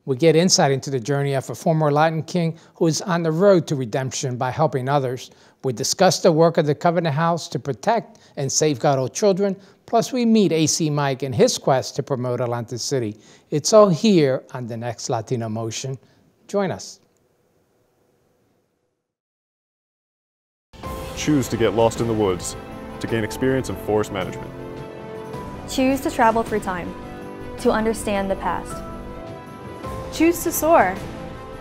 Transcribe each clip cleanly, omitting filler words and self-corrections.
We get insight into the journey of a former Latin king who is on the road to redemption by helping others. We discuss the work of the Covenant House to protect and safeguard all children. Plus, we meet AC Mike in his quest to promote Atlantic City. It's all here on the next Latino Motion. Join us. Choose to get lost in the woods to gain experience in forest management. Choose to travel through time to understand the past. Choose to soar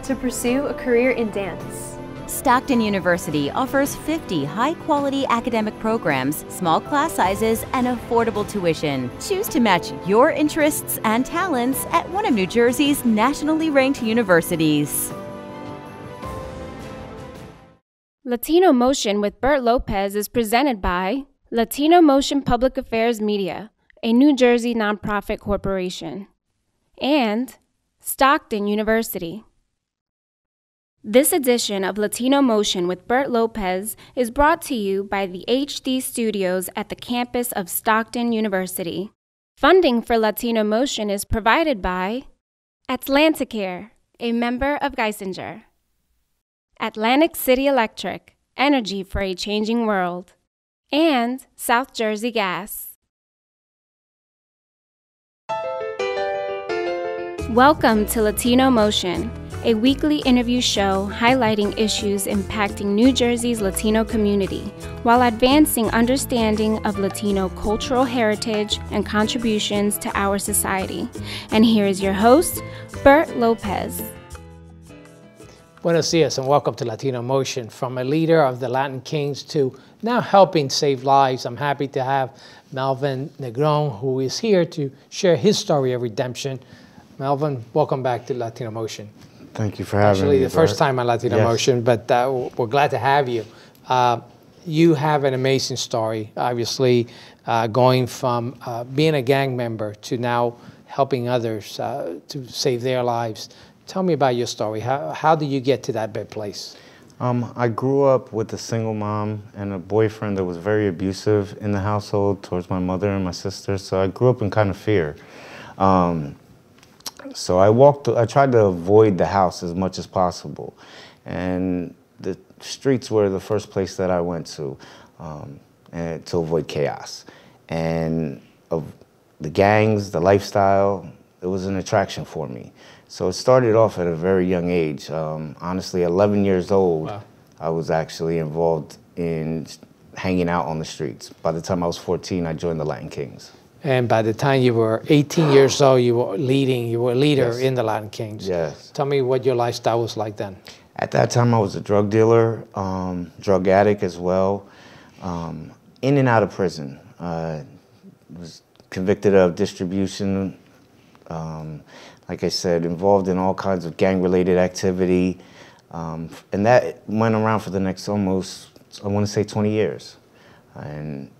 to pursue a career in dance. Stockton University offers 50 high-quality academic programs, small class sizes, and affordable tuition. Choose to match your interests and talents at one of New Jersey's nationally ranked universities. Latino Motion with Bert Lopez is presented by Latino Motion Public Affairs Media, a New Jersey nonprofit corporation, and Stockton University. This edition of Latino Motion with Bert Lopez is brought to you by the HD Studios at the campus of Stockton University. Funding for Latino Motion is provided by Atlanticare, a member of Geisinger, Atlantic City Electric, energy for a changing world, and South Jersey Gas. Welcome to Latino Motion, a weekly interview show highlighting issues impacting New Jersey's Latino community while advancing understanding of Latino cultural heritage and contributions to our society. And here is your host, Bert Lopez. Buenos dias and welcome to Latino Motion. From a leader of the Latin Kings to now helping save lives, I'm happy to have Melvin Negron, who is here to share his story of redemption. Melvin, welcome back to Latino Motion. Thank you for having me. Actually, the first time on Latino Motion, but we're glad to have you. You have an amazing story, obviously, going from being a gang member to now helping others to save their lives. Tell me about your story. How did you get to that bad place? I grew up with a single mom and a boyfriend that was very abusive in the household towards my mother and my sister, so I grew up in kind of fear. So I tried to avoid the house as much as possible. And the streets were the first place that I went to avoid chaos. And of the gangs, the lifestyle, it was an attraction for me. So it started off at a very young age. Honestly, 11 years old, wow. I was actually involved in hanging out on the streets. By the time I was 14, I joined the Latin Kings. And by the time you were 18 years old, you were a leader yes. in the Latin Kings. Yes. Tell me what your lifestyle was like then. At that time, I was a drug dealer, drug addict as well, in and out of prison. Was convicted of distribution, like I said, involved in all kinds of gang-related activity. And that went around for the next almost, I want to say 20 years. And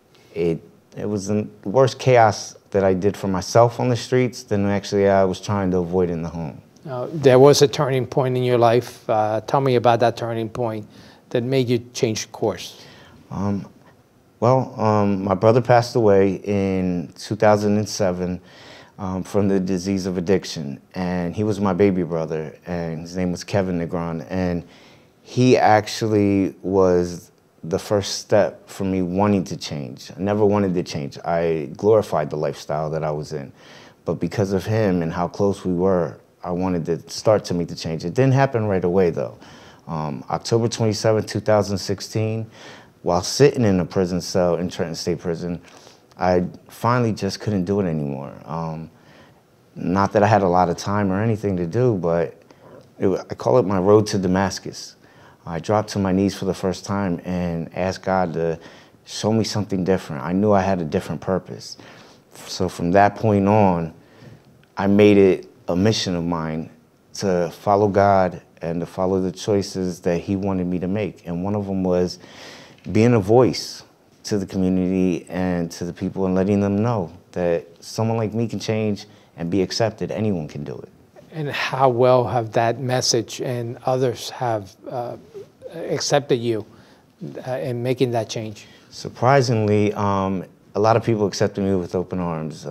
it was the worst chaos that I did for myself on the streets than actually I was trying to avoid in the home. There was a turning point in your life. Tell me about that turning point that made you change course. My brother passed away in 2007 from the disease of addiction, and he was my baby brother, and his name was Kevin Negron, and he actually was the first step for me wanting to change. I never wanted to change. I glorified the lifestyle that I was in. But because of him and how close we were, I wanted to start to make the change. It didn't happen right away, though. October 27, 2016, while sitting in a prison cell in Trenton State Prison, I finally just couldn't do it anymore. Not that I had a lot of time or anything to do, but I call it my road to Damascus. I dropped to my knees for the first time and asked God to show me something different. I knew I had a different purpose. So from that point on, I made it a mission of mine to follow God and to follow the choices that He wanted me to make. And one of them was being a voice to the community and to the people and letting them know that someone like me can change and be accepted. Anyone can do it. And how well have that message and others have accepted you in making that change? Surprisingly, a lot of people accepted me with open arms.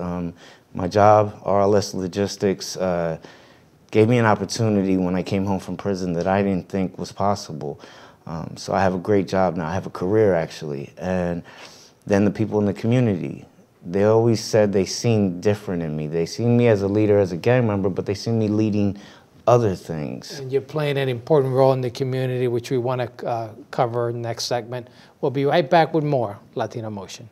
My job, RLS Logistics, gave me an opportunity when I came home from prison that I didn't think was possible. So I have a great job now. I have a career, actually. And then the people in the community, they always said they seen different in me. They seen me as a leader, as a gang member, but they seen me leading other things. And you're playing an important role in the community, which we want to cover in the next segment. We'll be right back with more Latino Motion.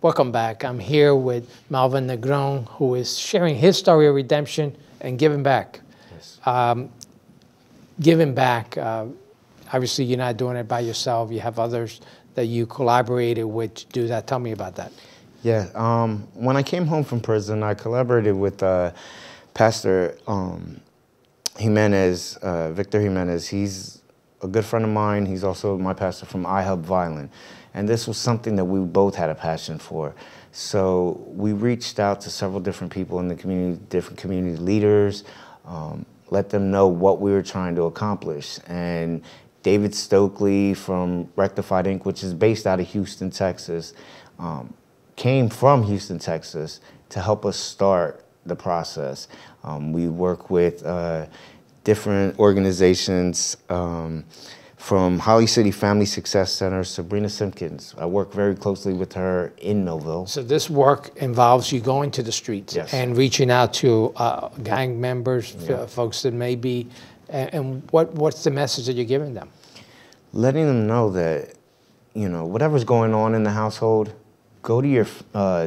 Welcome back. I'm here with Malvin Negron, who is sharing his story of redemption and giving back. Yes. Giving back, obviously you're not doing it by yourself. You have others that you collaborated with to do that. Tell me about that. Yeah, when I came home from prison, I collaborated with Pastor Jimenez, Victor Jimenez. He's a good friend of mine. He's also my pastor from iHub Violin. And this was something that we both had a passion for. So we reached out to several different people in the community, different community leaders, let them know what we were trying to accomplish. And David Stokely from Rectified Inc., which is based out of Houston, Texas, came from Houston, Texas to help us start the process. We work with different organizations, from Holly City Family Success Center, Sabrina Simpkins. I work very closely with her in Millville. So this work involves you going to the streets, yes, and reaching out to gang members, yeah, folks that may be, and what's the message that you're giving them? Letting them know that, you know, whatever's going on in the household, go to your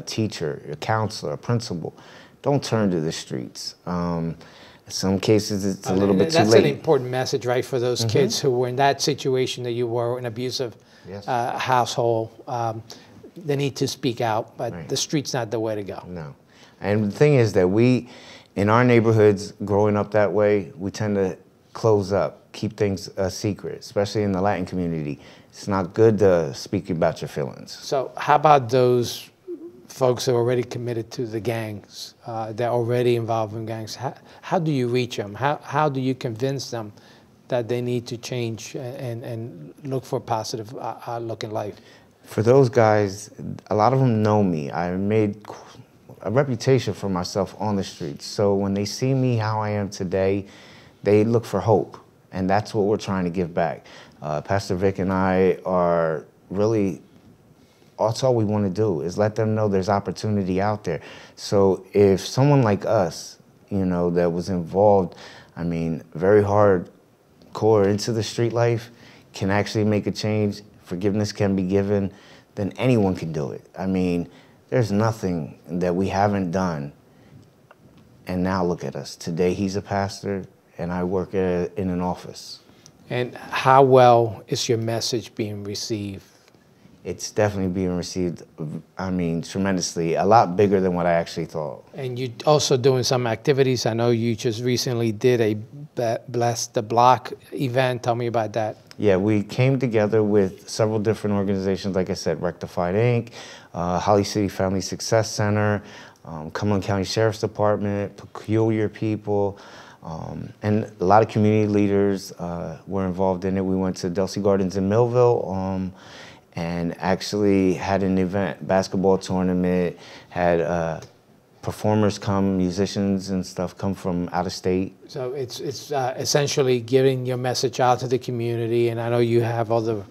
teacher, your counselor, principal. Don't turn to the streets. In some cases, it's a little bit too late. That's an important message, right, for those kids who were in that situation that you were, an abusive, yes, household. They need to speak out, but right, the street's not the way to go. No. And the thing is that we, in our neighborhoods, growing up that way, we tend to close up, keep things a secret, especially in the Latin community. It's not good to speak about your feelings. So how about those folks who are already committed to the gangs, they're already involved in gangs? How do you reach them? How do you convince them that they need to change and look for a positive outlook in life? For those guys, a lot of them know me. I made a reputation for myself on the streets. So when they see me how I am today, they look for hope. And that's what we're trying to give back. Pastor Vic and I are really, that's all we want to do is let them know there's opportunity out there. So if someone like us, you know, that was involved, I mean, very hardcore into the street life, can actually make a change, forgiveness can be given, then anyone can do it. I mean, there's nothing that we haven't done. And now look at us. Today he's a pastor and I work in an office. And how well is your message being received? It's definitely being received, I mean, tremendously, a lot bigger than what I actually thought. And you're also doing some activities. I know you just recently did a Bless the Block event. Tell me about that. Yeah, we came together with several different organizations, like I said, Rectified Inc., Holly City Family Success Center, Cumberland County Sheriff's Department, Peculiar People, and a lot of community leaders were involved in it. We went to Delsey Gardens in Millville, and actually had an event, basketball tournament, had performers come, musicians and stuff come from out of state. So it's essentially getting your message out to the community, and I know you have other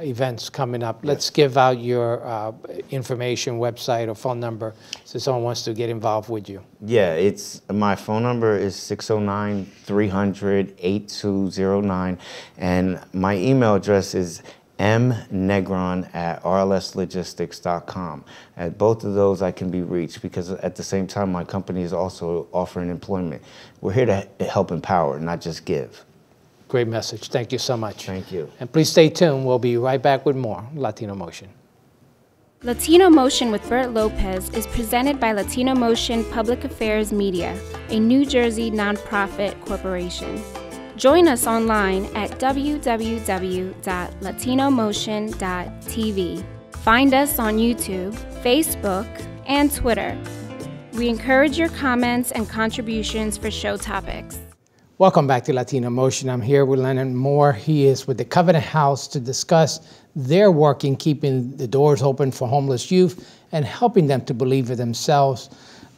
events coming up. Let's give out your information, website or phone number, so someone wants to get involved with you. Yeah, my phone number is 609-300-8209, and my email address is mnegron@rlslogistics.com. At both of those I can be reached because at the same time my company is also offering employment. We're here to help empower, not just give. Great message. Thank you so much. Thank you. And please stay tuned. We'll be right back with more Latino Motion. Latino Motion with Bert Lopez is presented by Latino Motion Public Affairs Media, a New Jersey nonprofit corporation. Join us online at www.latinomotion.tv. Find us on YouTube, Facebook, and Twitter. We encourage your comments and contributions for show topics. Welcome back to Latino Motion. I'm here with Leonard Moore. He is with the Covenant House to discuss their work in keeping the doors open for homeless youth and helping them to believe in themselves.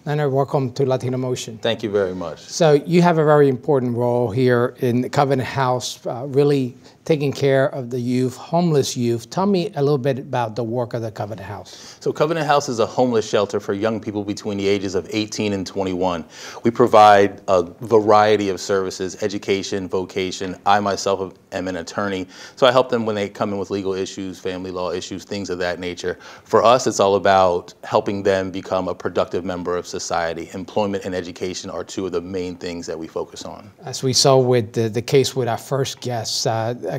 Leonard, welcome to Latino Motion. Thank you very much. So you have a very important role here in the Covenant House, really taking care of the youth, homeless youth. Tell me a little bit about the work of the Covenant House. So Covenant House is a homeless shelter for young people between the ages of 18 and 21. We provide a variety of services, education, vocation. I myself am an attorney, so I help them when they come in with legal issues, family law issues, things of that nature. For us, it's all about helping them become a productive member of society. Employment and education are two of the main things that we focus on. As we saw with the case with our first guest,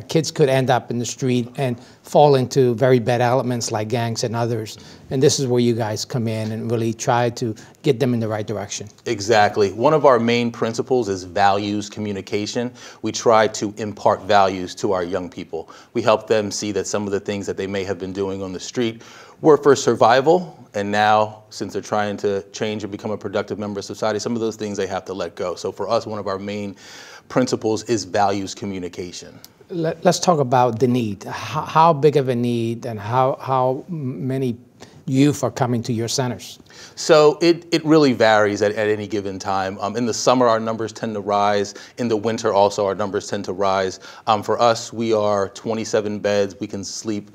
kids could end up in the street and fall into very bad elements like gangs and others. And this is where you guys come in and really try to get them in the right direction. Exactly. One of our main principles is values communication. We try to impart values to our young people. We help them see that some of the things that they may have been doing on the street were for survival, and now, since they're trying to change and become a productive member of society, some of those things they have to let go. So for us, one of our main principles is values communication. Let's talk about the need. How big of a need and how many youth are coming to your centers? So it really varies at any given time. In the summer, our numbers tend to rise. In the winter, also, our numbers tend to rise. For us, we are 27 beds. We can sleep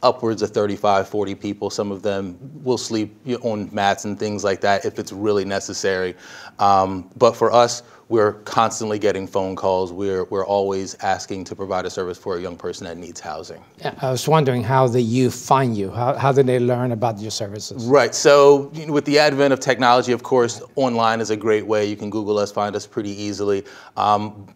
upwards of 35, 40 people. Some of them will sleep on mats and things like that if it's really necessary. But for us, we're constantly getting phone calls. We're always asking to provide a service for a young person that needs housing. Yeah, I was wondering how the youth find you. How do they learn about your services? Right. So with the advent of technology, of course, online is a great way. You can Google us, find us pretty easily.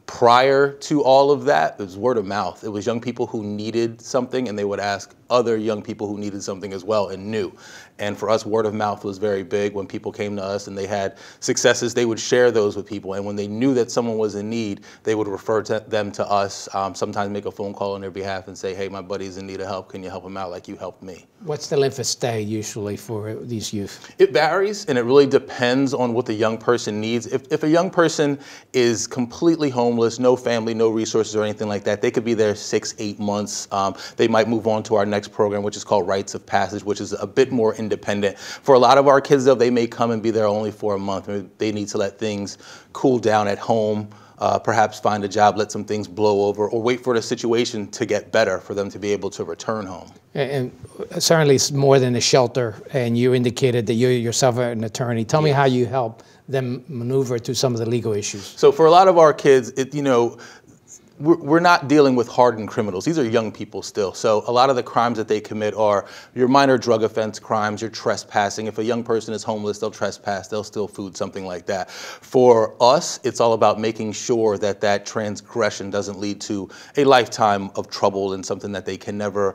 Prior to all of that, it was word of mouth. It was young people who needed something, and they would ask other young people who needed something as well and knew. And for us, word of mouth was very big. When people came to us and they had successes, they would share those with people. And when they knew that someone was in need, they would refer them to us, sometimes make a phone call on their behalf and say, hey, my buddy's in need of help. Can you help him out like you helped me? What's the length of stay usually for these youth? It varies, and it really depends on what the young person needs. If a young person is completely homeless, no family, no resources or anything like that, they could be there 6, 8 months. They might move on to our next program, which is called Rites of Passage, which is a bit more independent. For a lot of our kids, though, they may come and be there only for a month. They need to let things cool down at home, perhaps find a job, let some things blow over, or wait for the situation to get better for them to be able to return home. And certainly it's more than a shelter, and you indicated that you yourself are an attorney. Tell me how you help them maneuver through some of the legal issues. So for a lot of our kids, we're not dealing with hardened criminals. These are young people still. So a lot of the crimes that they commit are your minor drug offense crimes, your trespassing. If a young person is homeless, they'll trespass, they'll steal food, something like that. For us, it's all about making sure that that transgression doesn't lead to a lifetime of trouble and something that they can never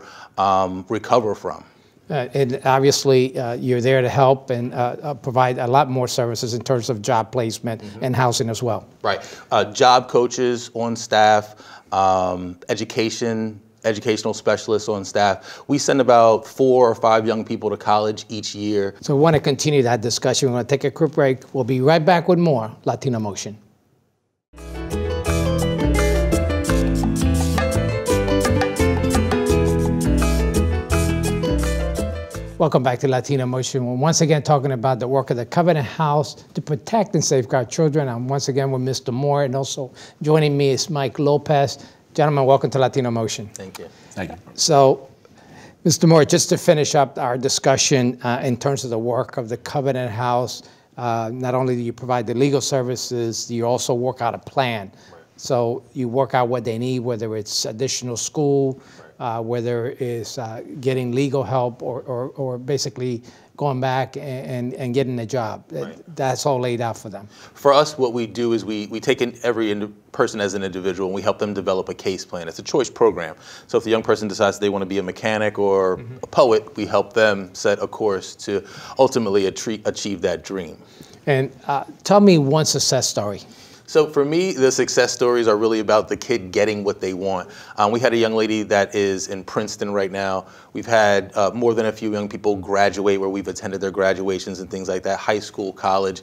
recover from. And obviously, you're there to help and provide a lot more services in terms of job placement and housing as well. Right. Job coaches on staff, educational specialists on staff. We send about 4 or 5 young people to college each year. So we want to continue that discussion. We're going to take a quick break. We'll be right back with more Latino Motion. Welcome back to Latino Motion. We're once again talking about the work of the Covenant House to protect and safeguard children. I'm once again with Mr. Moore, and also joining me is Mike Lopez. Gentlemen, welcome to Latino Motion. Thank you. Thank you. So, Mr. Moore, just to finish up our discussion in terms of the work of the Covenant House, not only do you provide the legal services, you also work out a plan. So you work out what they need, whether it's additional school, whether it's getting legal help or basically going back and getting a job. Right. That's all laid out for them. For us, what we do is we take in every person as an individual and we help them develop a case plan. It's a choice program. So if the young person decides they want to be a mechanic or a poet, we help them set a course to ultimately achieve that dream. And tell me one success story. So for me, the success stories are really about the kid getting what they want. We had a young lady that is in Princeton right now. We've had more than a few young people graduate where we've attended their graduations and things like that, high school, college.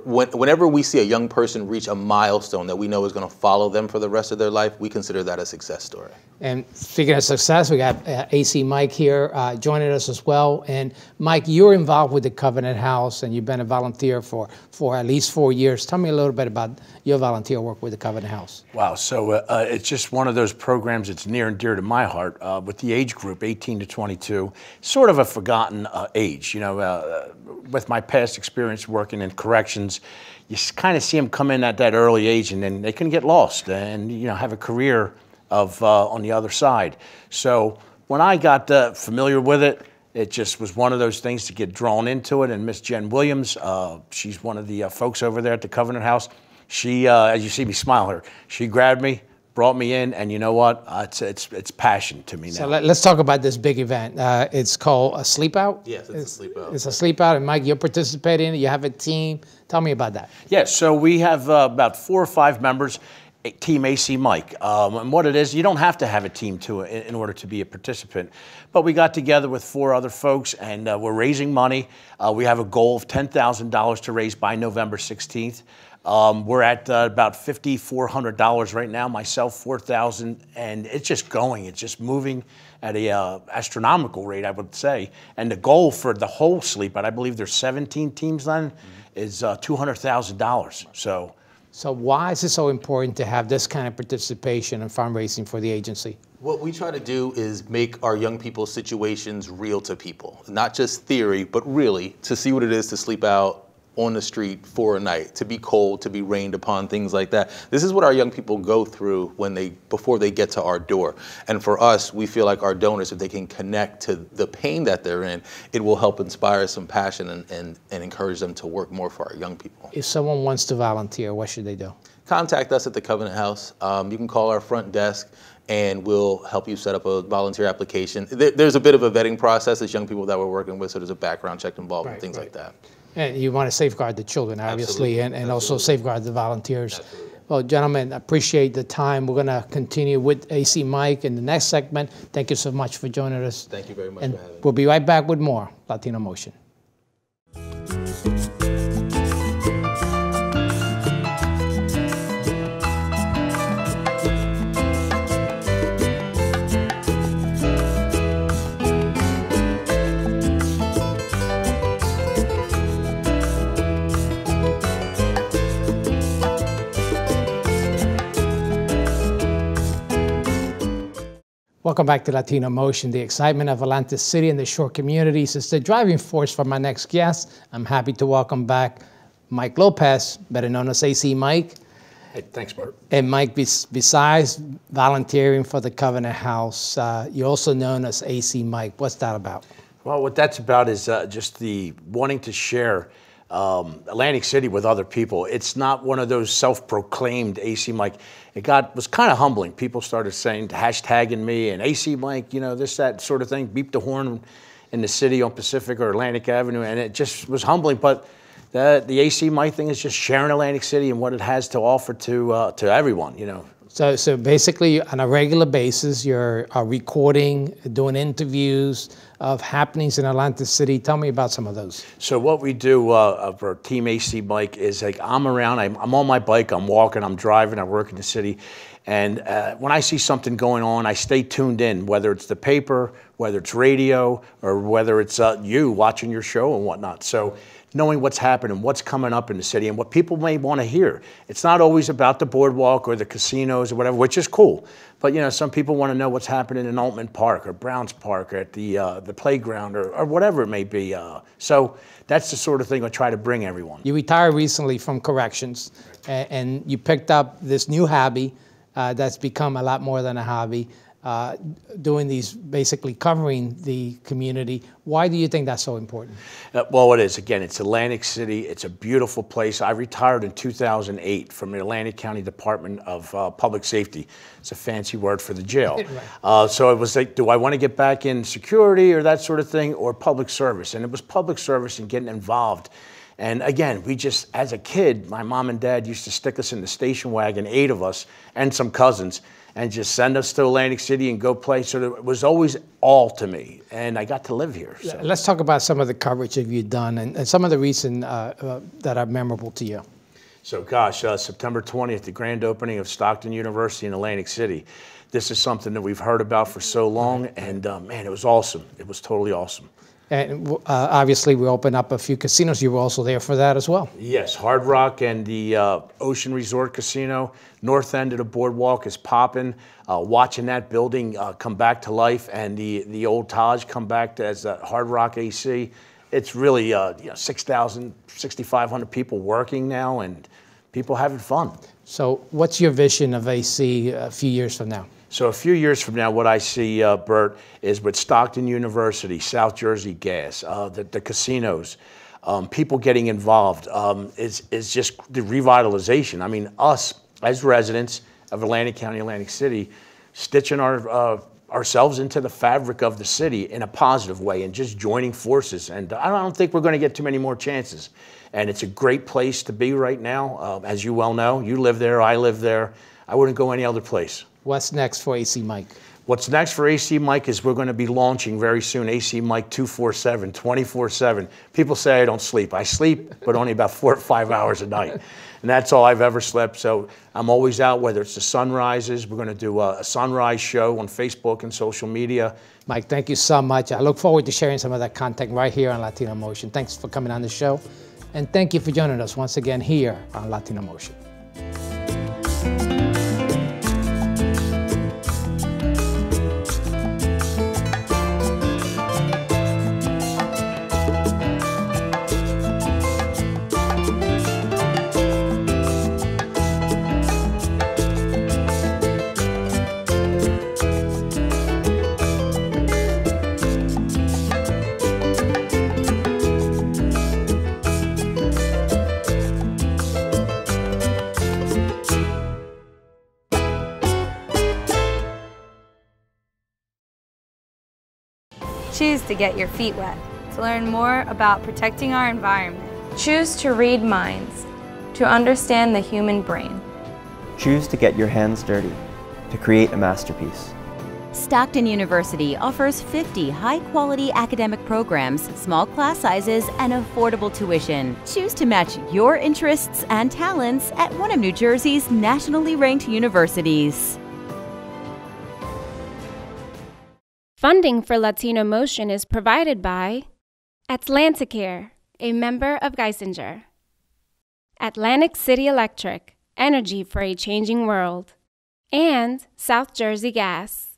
Whenever we see a young person reach a milestone that we know is going to follow them for the rest of their life, we consider that a success story. And speaking of success, we got AC Mike here joining us as well. And Mike, you're involved with the Covenant House, and you've been a volunteer for at least 4 years. Tell me a little bit about your volunteer work with the Covenant House. Wow, so it's just one of those programs that's near and dear to my heart. With the age group, 18 to 22, sort of a forgotten age. You know, with my past experience working in corrections, you kind of see them come in at that early age, and then they can get lost and, you know, have a career of on the other side. So when I got familiar with it, it just was one of those things to get drawn into it. And Miss Jen Williams, she's one of the folks over there at the Covenant House. She, as you see me smile here, she grabbed me, brought me in, and you know what? It's passion to me now. So let's talk about this big event. It's called a Sleep Out? Yes, it's a Sleep Out. It's a Sleep Out, and Mike, you're participating in it. You have a team. Tell me about that. Yes, so we have about 4 or 5 members. Team AC Mike. And what it is, you don't have to have a team in order to be a participant. But we got together with 4 other folks, and we're raising money. We have a goal of $10,000 to raise by November 16th. We're at about $5,400 right now, myself $4,000, and it's just going. It's just moving at a astronomical rate, I would say. And the goal for the whole Sleep Out, I believe there's 17 teams then, is $200,000. So why is it so important to have this kind of participation and fundraising for the agency? What we try to do is make our young people's situations real to people. Not just theory, but really to see what it is to sleep out on the street for a night, to be cold, to be rained upon, things like that. This is what our young people go through before they get to our door. And for us, we feel like our donors, if they can connect to the pain that they're in, it will help inspire some passion and encourage them to work more for our young people. If someone wants to volunteer, what should they do? Contact us at the Covenant House. You can call our front desk, and we'll help you set up a volunteer application. There's a bit of a vetting process as young people that we're working with, so there's a background check involved and things like that. And you want to safeguard the children, obviously, and also safeguard the volunteers. Absolutely. Well, gentlemen, I appreciate the time. We're going to continue with AC Mike in the next segment. Thank you so much for joining us. Thank you very much and for having me. We'll be right back with more Latino Motion. Welcome back to Latino Motion. The excitement of Atlantic City and the shore communities is the driving force for my next guest. I'm happy to welcome back Mike Lopez, better known as AC Mike. Hey, thanks, Bert. And Mike, besides volunteering for the Covenant House, you're also known as AC Mike. What's that about? Well, what that's about is just the wanting to share Atlantic City with other people. It's not one of those self-proclaimed AC Mike. It was kind of humbling. People started saying, hashtagging me and AC Mike, you know, this, that sort of thing. Beep the horn in the city on Pacific or Atlantic Avenue, and it just was humbling. But the AC Mike thing is just sharing Atlantic City and what it has to offer to everyone, you know. So basically, on a regular basis, you're recording, doing interviews of happenings in Atlantic City. Tell me about some of those. So what we do for Team AC Bike is, like, I'm around, I'm on my bike, I'm walking, I'm driving, I work in the city. And when I see something going on, I stay tuned in, whether it's the paper, whether it's radio, or whether it's you watching your show and whatnot. So knowing what's happening, what's coming up in the city, and what people may want to hear. It's not always about the boardwalk or the casinos or whatever, which is cool. But, you know, some people want to know what's happening in Altman Park or Browns Park or at the playground or whatever it may be. So that's the sort of thing I try to bring everyone. You retired recently from corrections, and you picked up this new hobby that's become a lot more than a hobby, doing these, basically covering the community. Why do you think that's so important? Well, it is. Again, it's Atlantic City. It's a beautiful place. I retired in 2008 from the Atlantic County Department of Public Safety. It's a fancy word for the jail. Right. So it was like, do I want to get back in security or that sort of thing, or public service? And it was public service and getting involved And again, we just, as a kid, my mom and dad used to stick us in the station wagon, 8 of us, and some cousins, and just send us to Atlantic City and go play. So it was always all to me, and I got to live here. So. Let's talk about some of the coverage that you've done and some of the recent that are memorable to you. So gosh, September 20th, the grand opening of Stockton University in Atlantic City. This is something that we've heard about for so long, and man, it was awesome. It was totally awesome. And obviously, we opened up a few casinos. You were also there for that as well. Yes, Hard Rock and the Ocean Resort Casino. North end of the boardwalk is popping. Watching that building come back to life and the old Taj come back as Hard Rock AC. It's really 6,000, 6,500 people working now and people having fun. So what's your vision of AC a few years from now? So a few years from now, what I see, Bert, is with Stockton University, South Jersey Gas, the casinos, people getting involved, is just the revitalization. I mean, us as residents of Atlantic County, Atlantic City, stitching ourselves into the fabric of the city in a positive way and just joining forces. And I don't think we're going to get too many more chances. And it's a great place to be right now. As you well know, you live there, I live there. I wouldn't go any other place. What's next for AC Mike? What's next for AC Mike is we're going to be launching very soon AC Mike 247, 24/7. People say I don't sleep. I sleep, but only about 4 or 5 hours a night. And that's all I've ever slept. So I'm always out, whether it's the sunrises. We're going to do a sunrise show on Facebook and social media. Mike, thank you so much. I look forward to sharing some of that content right here on Latino Motion. Thanks for coming on the show. And thank you for joining us once again here on Latino Motion. Choose to get your feet wet, to learn more about protecting our environment. Choose to read minds, to understand the human brain. Choose to get your hands dirty, to create a masterpiece. Stockton University offers 50 high-quality academic programs, small class sizes, and affordable tuition. Choose to match your interests and talents at one of New Jersey's nationally ranked universities. Funding for Latino Motion is provided by Atlanticare, a member of Geisinger. Atlantic City Electric, energy for a changing world. And South Jersey Gas.